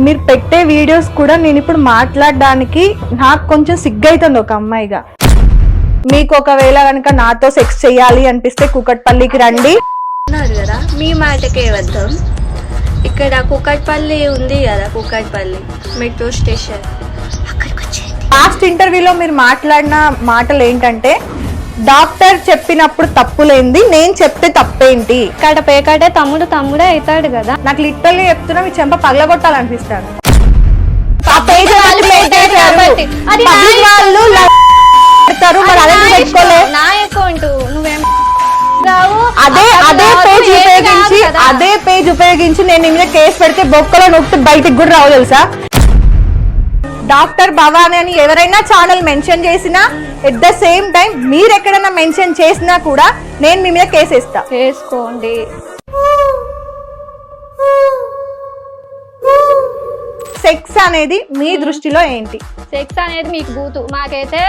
మీరు పెట్టే వీడియోస్ కూడా నేను ఇప్పుడు మాట్లాడడానికి నాకు కొంచెం సిగ్గైతుంది ఒక అమ్మాయిగా. మీకు ఒకవేళ కనుక నాతో సెక్స్ చేయాలి అనిపిస్తే కూకట్పల్లికి రండి కదా, మీ మాటకే వద్దాం. ఇక్కడ కూకట్పల్లి ఉంది కదా, కూకట్పల్లి మెట్రో స్టేషన్, అక్కడికి వచ్చేయండి. లాస్ట్ ఇంటర్వ్యూలో మీరు మాట్లాడిన మాటలు ఏంటంటే, డాక్టర్ చెప్పినప్పుడు తప్పులేంది, నేను చెప్తే తప్పేంటి, ఇక్కడ పేకాటే తమ్ముడే అవుతాడు కదా. నాకు లిటరల్లీ చెప్తున్నా మీ చెంప పగలగొట్టాలనిపిస్తాను. అదే పేజ్ ఉపయోగించి నేను నీ మీద కేసు పెడితే బొక్కలో నొక్కి బయటికి కూడా రావు తెలుసా. డాక్టర్ భవానీ అని ఎవరైనా ఛానల్ మెన్షన్ చేసినా, ఎట్ ద సేమ్ టైం మీరు ఎక్కడైనా మెన్షన్ చేసినా కూడా నేను మీ మీద కేసు వేస్తా. చేసుకోండి. సెక్స్ అనేది మీ దృష్టిలో ఏంటి? సెక్స్ అనేది మీకు బూతు, మాకైతే